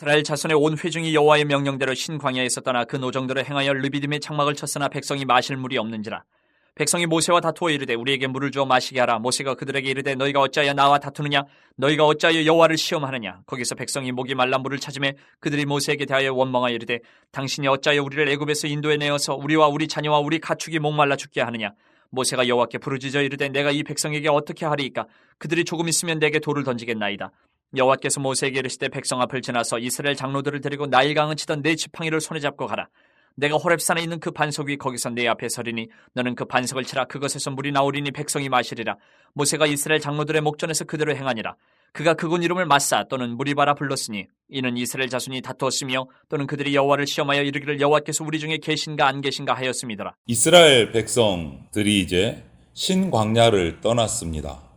이스라엘 자손의 온 회중이 여호와의 명령대로 신광야에서 떠나 그 노정대로 행하여 르비딤의 장막을 쳤으나 백성이 마실 물이 없는지라. 백성이 모세와 다투어 이르되 우리에게 물을 주어 마시게 하라. 모세가 그들에게 이르되 너희가 어찌하여 나와 다투느냐? 너희가 어찌하여 여호와를 시험하느냐? 거기서 백성이 목이 말라 물을 찾으매 그들이 모세에게 대하여 원망하여 이르되 당신이 어찌하여 우리를 애굽에서 인도해 내어서 우리와 우리 자녀와 우리 가축이 목말라 죽게 하느냐? 모세가 여호와께 부르짖어 이르되 내가 이 백성에게 어떻게 하리이까? 그들이 조금 있으면 내게 돌을 던지겠나이다. 여호와께서 모세에게 이르시되 백성 앞을 지나서 이스라엘 장로들을 데리고 나일강을 치던 네 지팡이를 손에 잡고 가라. 내가 호렙산에 있는 그 반석 위 거기서 네 앞에 서리니 너는 그 반석을 치라. 그것에서 물이 나오리니 백성이 마시리라. 모세가 이스라엘 장로들의 목전에서 그대로 행하니라. 그가 그곳 이름을 마사 또는 무리바라 불렀으니 이는 이스라엘 자손이 다투었으며 또는 그들이 여호와를 시험하여 이르기를 여호와께서 우리 중에 계신가 안 계신가 하였음이더라. 이스라엘 백성들이 이제 신광야를 떠났습니다.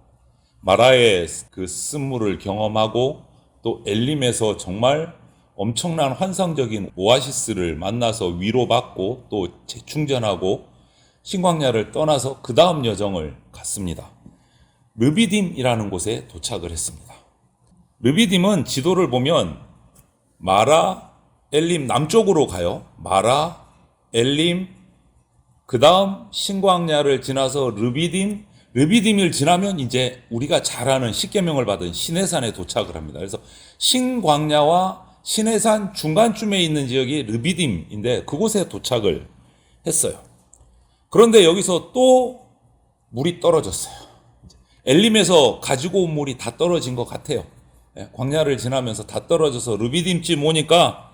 마라의 그 쓴물을 경험하고 또 엘림에서 정말 엄청난 환상적인 오아시스를 만나서 위로받고 또 재충전하고 신광야를 떠나서 그 다음 여정을 갔습니다. 르비딤이라는 곳에 도착을 했습니다. 르비딤은 지도를 보면 마라, 엘림 남쪽으로 가요. 마라, 엘림, 그 다음 신광야를 지나서 르비딤을 지나면 이제 우리가 잘 아는 십계명을 받은 시내산에 도착을 합니다. 그래서 신광야와 시내산 중간쯤에 있는 지역이 르비딤인데 그곳에 도착을 했어요. 그런데 여기서 또 물이 떨어졌어요. 엘림에서 가지고 온 물이 다 떨어진 것 같아요. 광야를 지나면서 다 떨어져서 르비딤쯤 오니까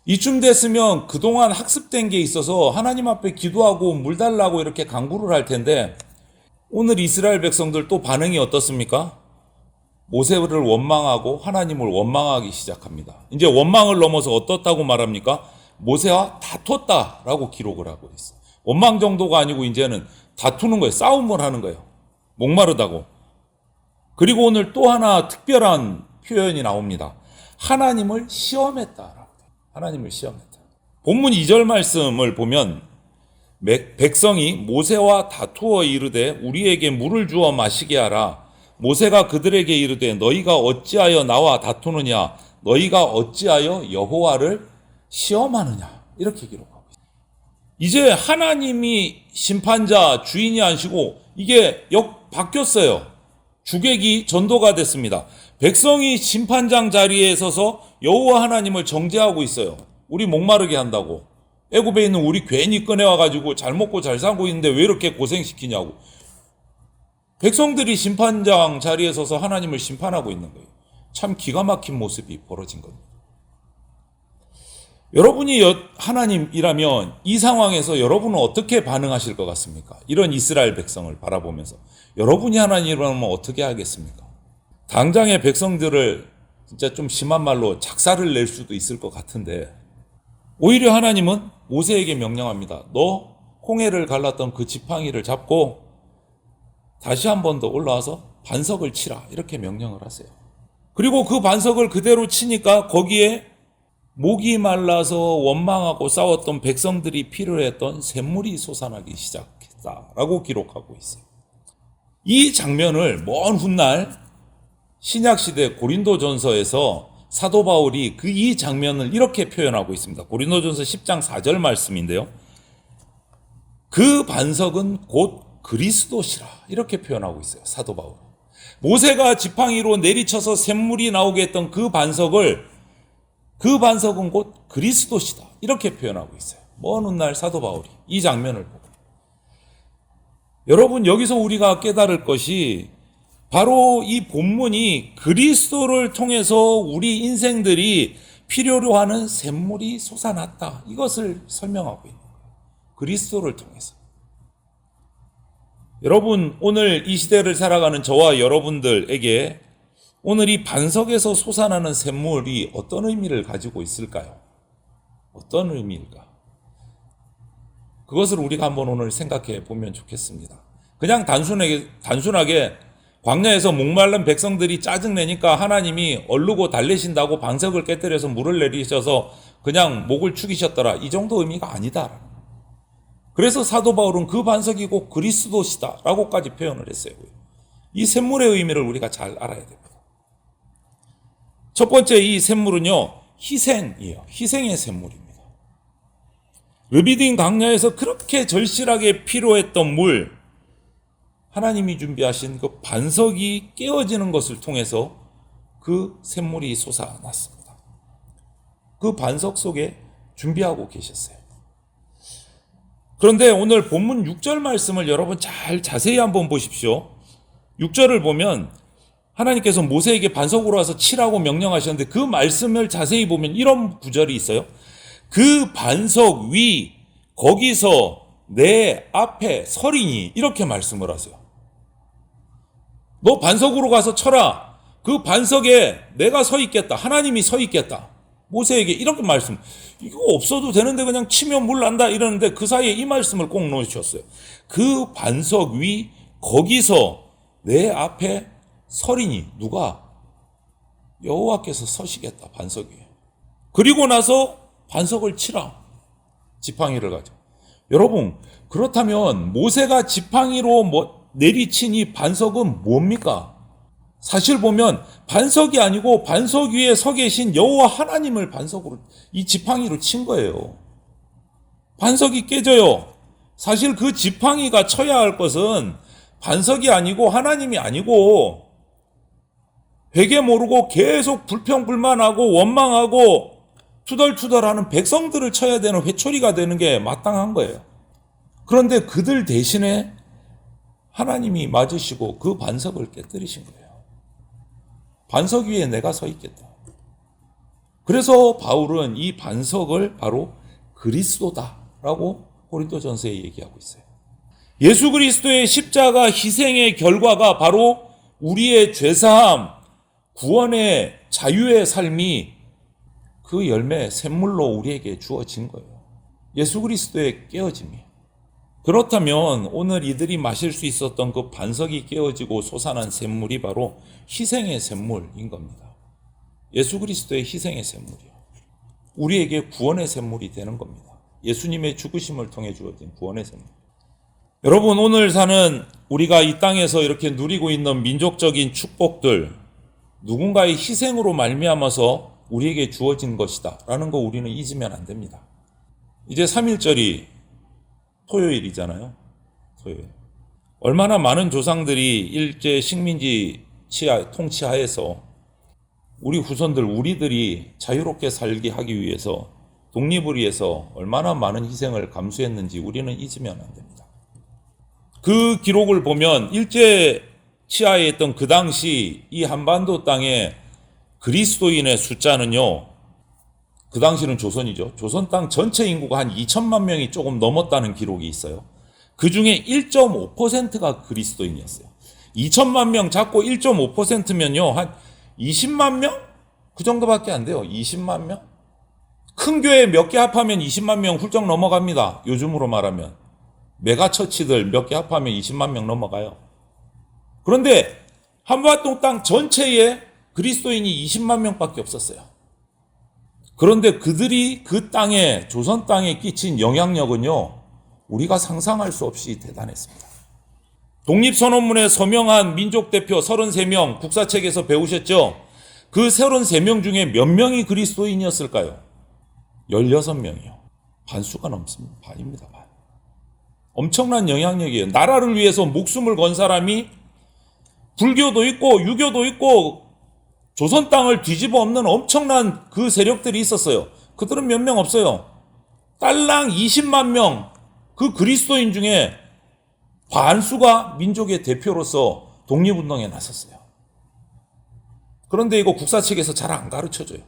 이쯤 됐으면 그동안 학습된 게 있어서 하나님 앞에 기도하고 물 달라고 이렇게 간구를 할 텐데 오늘 이스라엘 백성들 또 반응이 어떻습니까? 모세를 원망하고 하나님을 원망하기 시작합니다. 이제 원망을 넘어서 어떻다고 말합니까? 모세와 다퉜다라고 기록을 하고 있어요. 원망 정도가 아니고 이제는 다투는 거예요. 싸움을 하는 거예요. 목마르다고. 그리고 오늘 또 하나 특별한 표현이 나옵니다. 하나님을 시험했다. 하나님을 시험했다. 본문 2절 말씀을 보면 백성이 모세와 다투어 이르되 우리에게 물을 주어 마시게 하라. 모세가 그들에게 이르되 너희가 어찌하여 나와 다투느냐? 너희가 어찌하여 여호와를 시험하느냐? 이렇게 기록하고 있습니다. 이제 하나님이 심판자 주인이 아니시고 이게 바뀌었어요. 주객이 전도가 됐습니다. 백성이 심판장 자리에 서서 여호와 하나님을 정죄하고 있어요. 우리 목마르게 한다고. 애굽에 있는 우리 괜히 꺼내와가지고 잘 먹고 잘 살고 있는데 왜 이렇게 고생시키냐고. 백성들이 심판장 자리에 서서 하나님을 심판하고 있는 거예요. 참 기가 막힌 모습이 벌어진 겁니다. 여러분이 하나님이라면 이 상황에서 여러분은 어떻게 반응하실 것 같습니까? 이런 이스라엘 백성을 바라보면서 여러분이 하나님이라면 어떻게 하겠습니까? 당장의 백성들을 진짜 좀 심한 말로 작사를 낼 수도 있을 것 같은데 오히려 하나님은 모세에게 명령합니다. 너 홍해를 갈랐던 그 지팡이를 잡고 다시 한 번 더 올라와서 반석을 치라 이렇게 명령을 하세요. 그리고 그 반석을 그대로 치니까 거기에 목이 말라서 원망하고 싸웠던 백성들이 필요했던 샘물이 솟아나기 시작했다라고 기록하고 있어요. 이 장면을 먼 훗날 신약시대 고린도전서에서 사도 바울이 이 장면을 이렇게 표현하고 있습니다. 고린도전서 10장 4절 말씀인데요. 그 반석은 곧 그리스도시라 이렇게 표현하고 있어요. 사도 바울. 모세가 지팡이로 내리쳐서 샘물이 나오게 했던 그 반석은 곧 그리스도시다 이렇게 표현하고 있어요. 먼 훗날 사도 바울이 이 장면을 보고. 여러분 여기서 우리가 깨달을 것이 바로 이 본문이 그리스도를 통해서 우리 인생들이 필요로 하는 샘물이 솟아났다 이것을 설명하고 있는 거예요. 그리스도를 통해서. 여러분 오늘 이 시대를 살아가는 저와 여러분들에게 오늘 이 반석에서 솟아나는 샘물이 어떤 의미를 가지고 있을까요? 어떤 의미일까? 그것을 우리가 한번 오늘 생각해 보면 좋겠습니다. 그냥 단순하게 광야에서 목마른 백성들이 짜증내니까 하나님이 얼르고 달래신다고 반석을 깨뜨려서 물을 내리셔서 그냥 목을 축이셨더라 이 정도 의미가 아니다. 그래서 사도 바울은 그 반석이 곧 그리스도시다 라고까지 표현을 했어요. 이 샘물의 의미를 우리가 잘 알아야 됩니다. 첫 번째 이 샘물은요 희생이에요. 희생의 샘물입니다. 르비딤 강야에서 그렇게 절실하게 필요했던 물, 하나님이 준비하신 그 반석이 깨어지는 것을 통해서 그 샘물이 솟아났습니다. 그 반석 속에 준비하고 계셨어요. 그런데 오늘 본문 6절 말씀을 여러분 잘 자세히 한번 보십시오. 6절을 보면 하나님께서 모세에게 반석으로 와서 치라고 명령하셨는데 그 말씀을 자세히 보면 이런 구절이 있어요. 그 반석 위 거기서 내 앞에 서리니, 이렇게 말씀을 하세요. 너 반석으로 가서 쳐라. 그 반석에 내가 서 있겠다. 하나님이 서 있겠다. 모세에게 이렇게 말씀. 이거 없어도 되는데 그냥 치면 물 난다 이러는데 그 사이에 이 말씀을 꼭 넣으셨어요. 그 반석 위 거기서 내 앞에 서리니, 누가? 여호와께서 서시겠다, 반석 위에. 그리고 나서 반석을 치라. 지팡이를 가지고. 여러분, 그렇다면 모세가 지팡이로 내리친 이 반석은 뭡니까? 사실 보면 반석이 아니고 반석 위에 서 계신 여호와 하나님을 반석으로, 이 지팡이로 친 거예요. 반석이 깨져요. 사실 그 지팡이가 쳐야 할 것은 반석이 아니고 하나님이 아니고 회개 모르고 계속 불평불만하고 원망하고 투덜투덜하는 백성들을 쳐야 되는 회초리가 되는 게 마땅한 거예요. 그런데 그들 대신에 하나님이 맞으시고 그 반석을 깨뜨리신 거예요. 반석 위에 내가 서 있겠다. 그래서 바울은 이 반석을 바로 그리스도다라고 고린도전서에 얘기하고 있어요. 예수 그리스도의 십자가 희생의 결과가 바로 우리의 죄사함, 구원의 자유의 삶이 그 열매, 샘물로 우리에게 주어진 거예요. 예수 그리스도의 깨어짐이에요. 그렇다면 오늘 이들이 마실 수 있었던 그 반석이 깨어지고 솟아난 샘물이 바로 희생의 샘물인 겁니다. 예수 그리스도의 희생의 샘물이요. 우리에게 구원의 샘물이 되는 겁니다. 예수님의 죽으심을 통해 주어진 구원의 샘물. 여러분, 오늘 사는 우리가 이 땅에서 이렇게 누리고 있는 민족적인 축복들, 누군가의 희생으로 말미암아서 우리에게 주어진 것이다 라는 거 우리는 잊으면 안 됩니다. 이제 3.1절이 토요일이잖아요. 토요일. 얼마나 많은 조상들이 일제 식민지 통치하에서 우리 후손들, 우리들이 자유롭게 살게 하기 위해서, 독립을 위해서 얼마나 많은 희생을 감수했는지 우리는 잊으면 안 됩니다. 그 기록을 보면 일제 치하에 있던 그 당시 이 한반도 땅에 그리스도인의 숫자는요, 그 당시는 조선이죠. 조선 땅 전체 인구가 한 2천만 명이 조금 넘었다는 기록이 있어요. 그 중에 1.5%가 그리스도인이었어요. 2천만 명 잡고 1.5%면요, 한 20만 명? 그 정도밖에 안 돼요. 20만 명? 큰 교회 몇 개 합하면 20만 명 훌쩍 넘어갑니다. 요즘으로 말하면. 메가처치들 몇 개 합하면 20만 명 넘어가요. 그런데 한반도 땅 전체에 그리스도인이 20만 명밖에 없었어요. 그런데 그들이 그 땅에, 조선 땅에 끼친 영향력은요, 우리가 상상할 수 없이 대단했습니다. 독립선언문에 서명한 민족대표 33명, 국사책에서 배우셨죠? 그 33명 중에 몇 명이 그리스도인이었을까요? 16명이요. 반수가 넘습니다. 반입니다. 반. 엄청난 영향력이에요. 나라를 위해서 목숨을 건 사람이 불교도 있고 유교도 있고 조선 땅을 뒤집어 엎는 엄청난 그 세력들이 있었어요. 그들은 몇 명 없어요. 딸랑 20만 명, 그 그리스도인 중에 반수가 민족의 대표로서 독립운동에 나섰어요. 그런데 이거 국사책에서 잘 안 가르쳐줘요.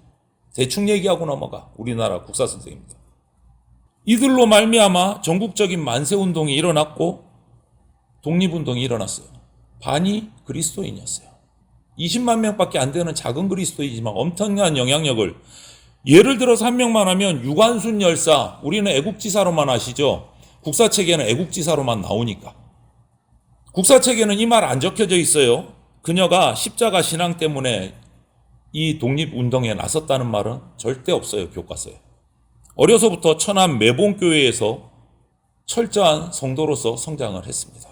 대충 얘기하고 넘어가. 우리나라 국사 선생님들. 이들로 말미암아 전국적인 만세운동이 일어났고 독립운동이 일어났어요. 반이 그리스도인이었어요. 20만 명밖에 안 되는 작은 그리스도이지만 엄청난 영향력을, 예를 들어서 한 명만 하면 유관순 열사, 우리는 애국지사로만 아시죠? 국사책에는 애국지사로만 나오니까. 국사책에는 이 말 안 적혀져 있어요. 그녀가 십자가 신앙 때문에 이 독립운동에 나섰다는 말은 절대 없어요, 교과서에. 어려서부터 천안 매봉교회에서 철저한 성도로서 성장을 했습니다.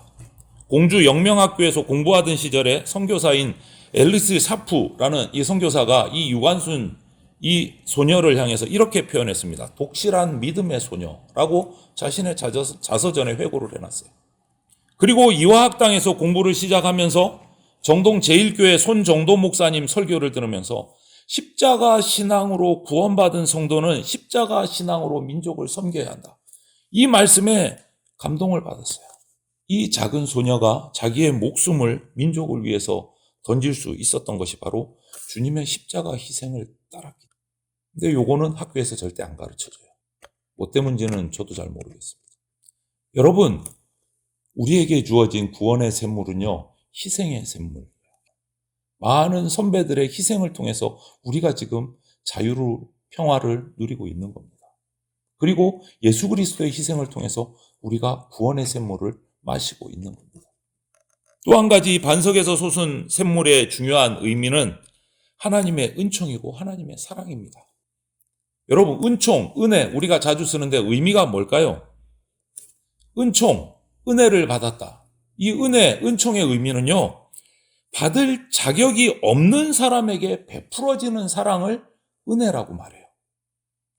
공주 영명학교에서 공부하던 시절에 선교사인 앨리스 사프라는 이 선교사가 이 유관순 이 소녀를 향해서 이렇게 표현했습니다. 독실한 믿음의 소녀라고 자신의 자서전에 회고를 해놨어요. 그리고 이화학당에서 공부를 시작하면서 정동 제1교회 손정도 목사님 설교를 들으면서 십자가 신앙으로 구원받은 성도는 십자가 신앙으로 민족을 섬겨야 한다. 이 말씀에 감동을 받았어요. 이 작은 소녀가 자기의 목숨을 민족을 위해서 던질 수 있었던 것이 바로 주님의 십자가 희생을 따랐기 때문에. 근데 요거는 학교에서 절대 안 가르쳐줘요. 뭐 때문인지는 저도 잘 모르겠습니다. 여러분, 우리에게 주어진 구원의 샘물은요, 희생의 샘물. 많은 선배들의 희생을 통해서 우리가 지금 자유를, 평화를 누리고 있는 겁니다. 그리고 예수 그리스도의 희생을 통해서 우리가 구원의 샘물을 마시고 있는 겁니다. 또 한 가지 반석에서 솟은 샘물의 중요한 의미는 하나님의 은총이고 하나님의 사랑입니다. 여러분, 은총, 은혜, 우리가 자주 쓰는데 의미가 뭘까요? 은총, 은혜를 받았다. 이 은혜, 은총의 의미는요, 받을 자격이 없는 사람에게 베풀어지는 사랑을 은혜라고 말해요.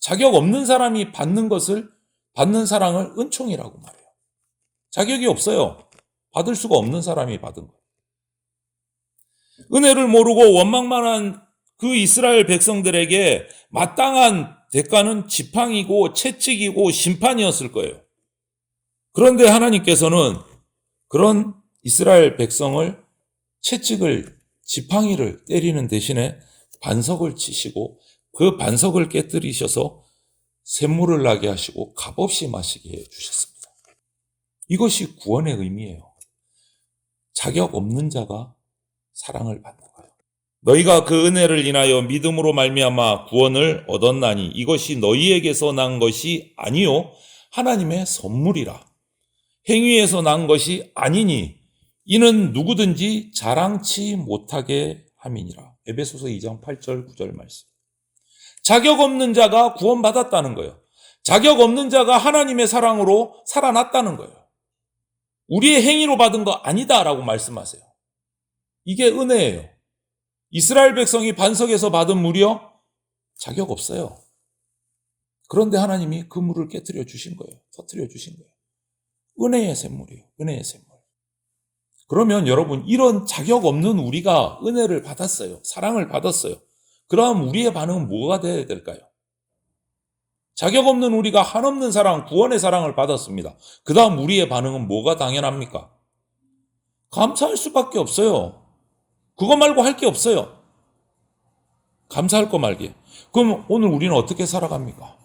자격 없는 사람이 받는 사랑을 은총이라고 말해요. 자격이 없어요. 받을 수가 없는 사람이 받은 거예요. 은혜를 모르고 원망만한 그 이스라엘 백성들에게 마땅한 대가는 지팡이고 채찍이고 심판이었을 거예요. 그런데 하나님께서는 그런 이스라엘 백성을 채찍을, 지팡이를 때리는 대신에 반석을 치시고 그 반석을 깨뜨리셔서 샘물을 나게 하시고 값없이 마시게 해주셨습니다. 이것이 구원의 의미예요. 자격 없는 자가 사랑을 받는 거예요. 너희가 그 은혜를 인하여 믿음으로 말미암아 구원을 얻었나니 이것이 너희에게서 난 것이 아니요 하나님의 선물이라. 행위에서 난 것이 아니니 이는 누구든지 자랑치 못하게 함이니라. 에베소서 2장 8절 9절 말씀. 자격 없는 자가 구원받았다는 거예요. 자격 없는 자가 하나님의 사랑으로 살아났다는 거예요. 우리의 행위로 받은 거 아니다라고 말씀하세요. 이게 은혜예요. 이스라엘 백성이 반석에서 받은 물이요? 자격 없어요. 그런데 하나님이 그 물을 깨뜨려 주신 거예요. 터뜨려 주신 거예요. 은혜의 샘물이에요. 은혜의 샘물. 그러면 여러분, 이런 자격 없는 우리가 은혜를 받았어요. 사랑을 받았어요. 그럼 우리의 반응은 뭐가 돼야 될까요? 자격 없는 우리가 한없는 사랑, 구원의 사랑을 받았습니다. 그 다음 우리의 반응은 뭐가 당연합니까? 감사할 수밖에 없어요. 그거 말고 할 게 없어요. 감사할 거 말게. 그럼 오늘 우리는 어떻게 살아갑니까?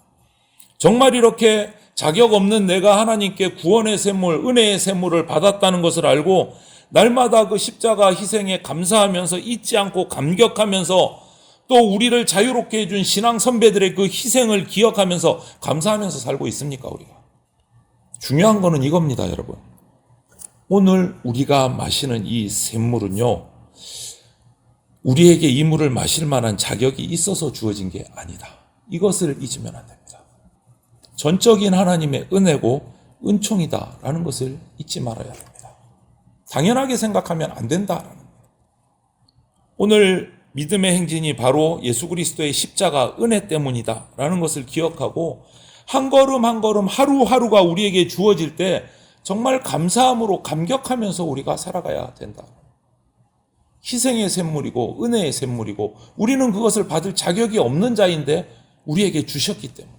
정말 이렇게 자격 없는 내가 하나님께 구원의 샘물, 은혜의 샘물을 받았다는 것을 알고 날마다 그 십자가 희생에 감사하면서 잊지 않고 감격하면서 또 우리를 자유롭게 해준 신앙 선배들의 그 희생을 기억하면서 감사하면서 살고 있습니까, 우리가? 중요한 거는 이겁니다, 여러분. 오늘 우리가 마시는 이 샘물은요, 우리에게 이 물을 마실 만한 자격이 있어서 주어진 게 아니다. 이것을 잊으면 안 됩니다. 전적인 하나님의 은혜고 은총이다라는 것을 잊지 말아야 합니다. 당연하게 생각하면 안 된다라는 거예요. 오늘 믿음의 행진이 바로 예수 그리스도의 십자가 은혜 때문이다라는 것을 기억하고 한 걸음 한 걸음 하루하루가 우리에게 주어질 때 정말 감사함으로 감격하면서 우리가 살아가야 된다. 희생의 샘물이고 은혜의 샘물이고 우리는 그것을 받을 자격이 없는 자인데 우리에게 주셨기 때문에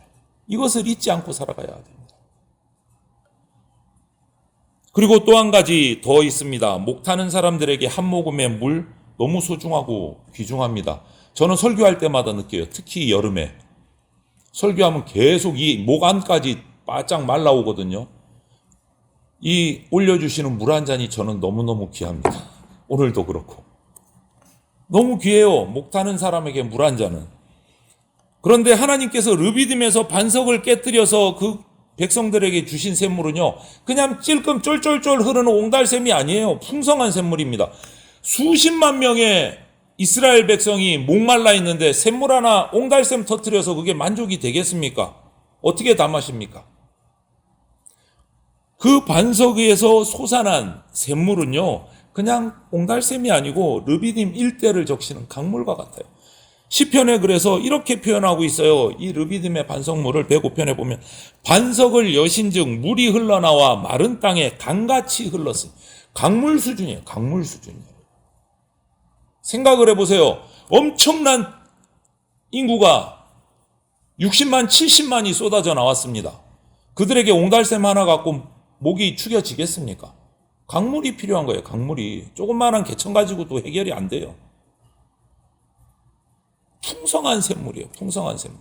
이것을 잊지 않고 살아가야 됩니다. 그리고 또 한 가지 더 있습니다. 목 타는 사람들에게 한 모금의 물 너무 소중하고 귀중합니다. 저는 설교할 때마다 느껴요. 특히 여름에 설교하면 계속 이 목 안까지 바짝 말라오거든요. 이 올려주시는 물 한 잔이 저는 너무너무 귀합니다. 오늘도 그렇고 너무 귀해요. 목 타는 사람에게 물 한 잔은. 그런데 하나님께서 르비딤에서 반석을 깨뜨려서 그 백성들에게 주신 샘물은요, 그냥 찔끔 쫄쫄쫄 흐르는 옹달샘이 아니에요. 풍성한 샘물입니다. 수십만 명의 이스라엘 백성이 목말라 있는데 샘물 하나 옹달샘 터뜨려서 그게 만족이 되겠습니까? 어떻게 다 마십니까? 그 반석 위에서 솟아난 샘물은요, 그냥 옹달샘이 아니고 르비딤 일대를 적시는 강물과 같아요. 시편에 그래서 이렇게 표현하고 있어요. 이 르비딤의 반석물을 105편에 보면 반석을 여신즉 물이 흘러나와 마른 땅에 강같이 흘렀으니 강물 수준이에요. 강물 수준이에요. 생각을 해보세요. 엄청난 인구가 60만, 70만이 쏟아져 나왔습니다. 그들에게 옹달샘 하나 갖고 목이 축여지겠습니까? 강물이 필요한 거예요. 강물이. 조그마한 개천 가지고도 해결이 안 돼요. 풍성한 샘물이에요. 풍성한 샘물.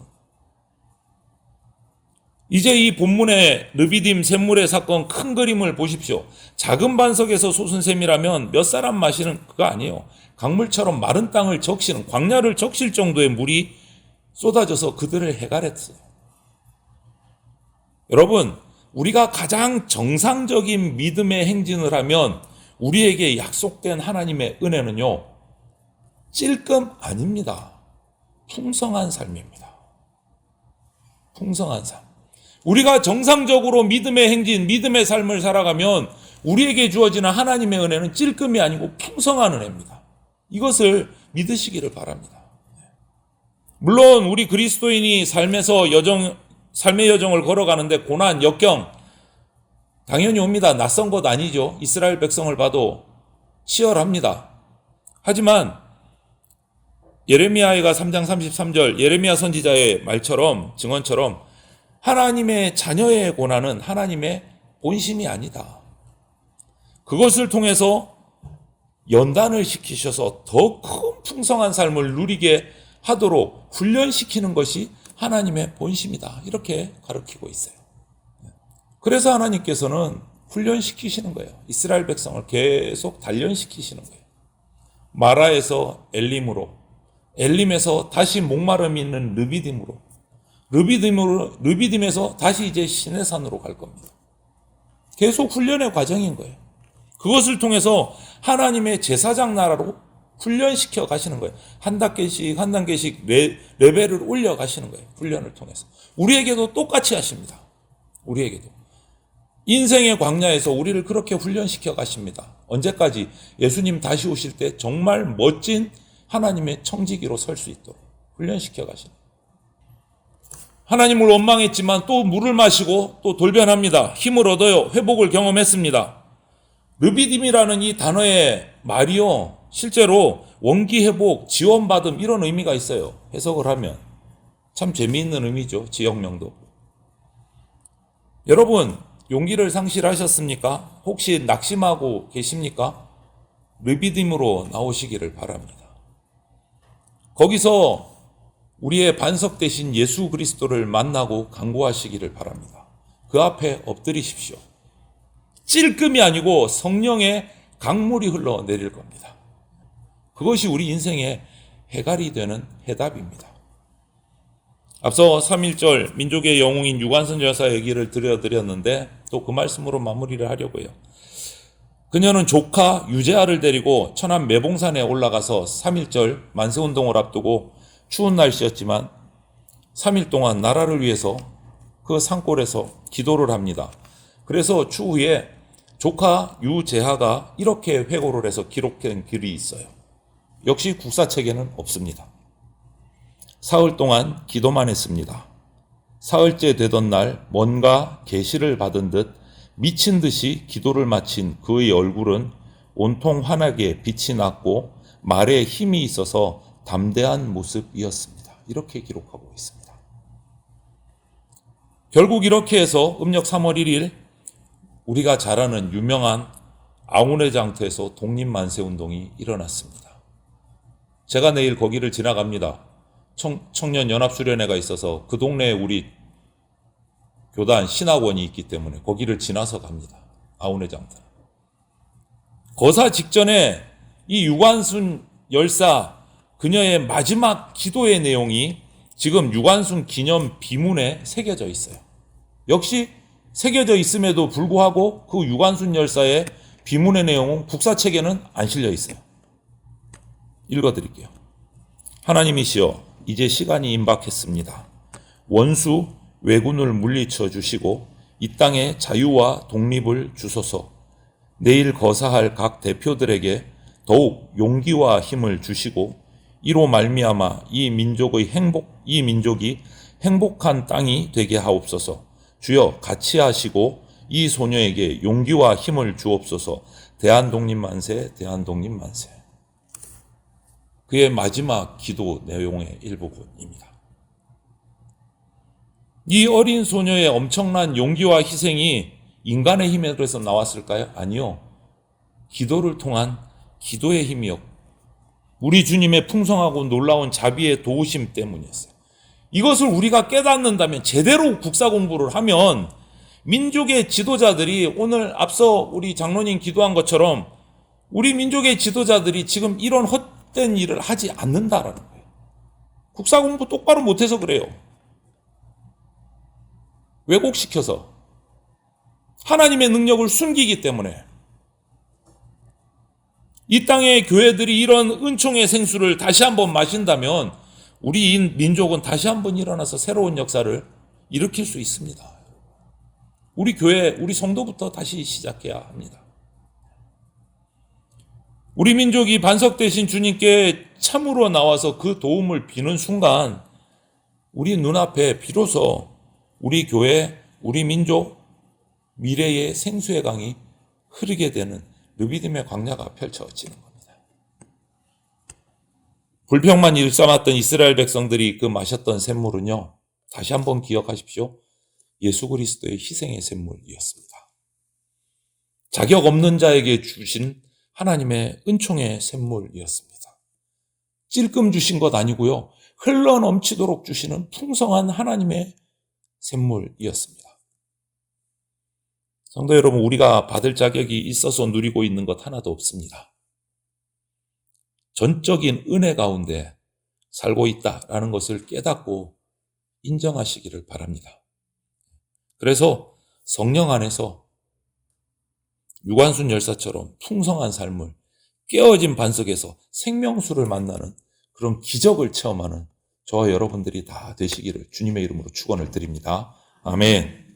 이제 이 본문의 르비딤 샘물의 사건 큰 그림을 보십시오. 작은 반석에서 솟은 샘이라면 몇 사람 마시는 그거 아니에요. 강물처럼 마른 땅을 적시는, 광야를 적실 정도의 물이 쏟아져서 그들을 해갈했어요. 여러분, 우리가 가장 정상적인 믿음의 행진을 하면 우리에게 약속된 하나님의 은혜는요, 찔끔 아닙니다. 풍성한 삶입니다. 풍성한 삶. 우리가 정상적으로 믿음의 행진, 믿음의 삶을 살아가면 우리에게 주어지는 하나님의 은혜는 찔끔이 아니고 풍성한 은혜입니다. 이것을 믿으시기를 바랍니다. 물론 우리 그리스도인이 삶의 여정을 걸어가는데 고난, 역경 당연히 옵니다. 낯선 것 아니죠. 이스라엘 백성을 봐도 치열합니다. 하지만 예레미야가 3장 33절 예레미야 선지자의 말처럼 증언처럼 하나님의 자녀의 고난은 하나님의 본심이 아니다. 그것을 통해서 연단을 시키셔서 더 큰 풍성한 삶을 누리게 하도록 훈련시키는 것이 하나님의 본심이다. 이렇게 가르치고 있어요. 그래서 하나님께서는 훈련시키시는 거예요. 이스라엘 백성을 계속 단련시키시는 거예요. 마라에서 엘림으로, 엘림에서 다시 목마름이 있는 르비딤으로, 르비딤에서 다시 이제 시내산으로 갈 겁니다. 계속 훈련의 과정인 거예요. 그것을 통해서 하나님의 제사장 나라로 훈련시켜 가시는 거예요. 한 단계씩 한 단계씩 레벨을 올려 가시는 거예요. 훈련을 통해서. 우리에게도 똑같이 하십니다. 우리에게도. 인생의 광야에서 우리를 그렇게 훈련시켜 가십니다. 언제까지? 예수님 다시 오실 때 정말 멋진 하나님의 청지기로 설 수 있도록 훈련시켜 가십니다. 하나님을 원망했지만 또 물을 마시고 또 돌변합니다. 힘을 얻어요. 회복을 경험했습니다. 르비딤이라는 이 단어의 말이요, 실제로 원기 회복, 지원받음 이런 의미가 있어요. 해석을 하면 참 재미있는 의미죠. 지역명도. 여러분, 용기를 상실하셨습니까? 혹시 낙심하고 계십니까? 르비딤으로 나오시기를 바랍니다. 거기서 우리의 반석 되신 예수 그리스도를 만나고 간구하시기를 바랍니다. 그 앞에 엎드리십시오. 찔끔이 아니고 성령의 강물이 흘러내릴 겁니다. 그것이 우리 인생의 해갈이 되는 해답입니다. 앞서 3.1절 민족의 영웅인 유관순 여사 얘기를 들려드렸는데 또 그 말씀으로 마무리를 하려고요. 그녀는 조카 유재하를 데리고 천안 매봉산에 올라가서 3.1절 만세운동을 앞두고 추운 날씨였지만 3일 동안 나라를 위해서 그 산골에서 기도를 합니다. 그래서 추후에 조카 유재하가 이렇게 회고를 해서 기록된 글이 있어요. 역시 국사책에는 없습니다. 사흘 동안 기도만 했습니다. 사흘째 되던 날 뭔가 계시를 받은 듯 미친 듯이 기도를 마친 그의 얼굴은 온통 환하게 빛이 났고 말에 힘이 있어서 담대한 모습이었습니다. 이렇게 기록하고 있습니다. 결국 이렇게 해서 음력 3월 1일 우리가 잘 아는 유명한 아우네 장터에서 독립만세운동이 일어났습니다. 제가 내일 거기를 지나갑니다. 청년연합수련회가 있어서 그 동네에 우리 교단 신학원이 있기 때문에 거기를 지나서 갑니다. 아우네 장터. 거사 직전에 이 유관순 열사 그녀의 마지막 기도의 내용이 지금 유관순 기념 비문에 새겨져 있어요. 역시 새겨져 있음에도 불구하고 그 유관순 열사의 비문의 내용은 국사책에는 안 실려 있어요. 읽어드릴게요. 하나님이시여, 이제 시간이 임박했습니다. 원수 왜군을 물리쳐 주시고 이 땅에 자유와 독립을 주소서. 내일 거사할 각 대표들에게 더욱 용기와 힘을 주시고 이로 말미암아 이 민족이 행복한 땅이 되게 하옵소서. 주여 같이 하시고 이 소녀에게 용기와 힘을 주옵소서. 대한독립 만세, 대한독립 만세. 그의 마지막 기도 내용의 일부분입니다. 이 어린 소녀의 엄청난 용기와 희생이 인간의 힘에서 나왔을까요? 아니요. 기도를 통한 기도의 힘이었고 우리 주님의 풍성하고 놀라운 자비의 도우심 때문이었어요. 이것을 우리가 깨닫는다면, 제대로 국사 공부를 하면 민족의 지도자들이, 오늘 앞서 우리 장로님 기도한 것처럼 우리 민족의 지도자들이 지금 이런 헛된 일을 하지 않는다라는 거예요. 국사 공부 똑바로 못해서 그래요. 왜곡시켜서 하나님의 능력을 숨기기 때문에. 이 땅의 교회들이 이런 은총의 생수를 다시 한번 마신다면 우리 민족은 다시 한번 일어나서 새로운 역사를 일으킬 수 있습니다. 우리 교회, 우리 성도부터 다시 시작해야 합니다. 우리 민족이 반석되신 주님께 참으로 나와서 그 도움을 비는 순간 우리 눈앞에 비로소 우리 교회, 우리 민족 미래의 생수의 강이 흐르게 되는 르비딤의 광야가 펼쳐지는 겁니다. 불평만 일삼았던 이스라엘 백성들이 그 마셨던 샘물은요, 다시 한번 기억하십시오. 예수 그리스도의 희생의 샘물이었습니다. 자격 없는 자에게 주신 하나님의 은총의 샘물이었습니다. 찔끔 주신 것 아니고요, 흘러넘치도록 주시는 풍성한 하나님의 샘물이었습니다. 성도 여러분, 우리가 받을 자격이 있어서 누리고 있는 것 하나도 없습니다. 전적인 은혜 가운데 살고 있다라는 것을 깨닫고 인정하시기를 바랍니다. 그래서 성령 안에서 유관순 열사처럼 풍성한 삶을, 깨어진 반석에서 생명수를 만나는 그런 기적을 체험하는 저와 여러분들이 다 되시기를 주님의 이름으로 축원을 드립니다. 아멘.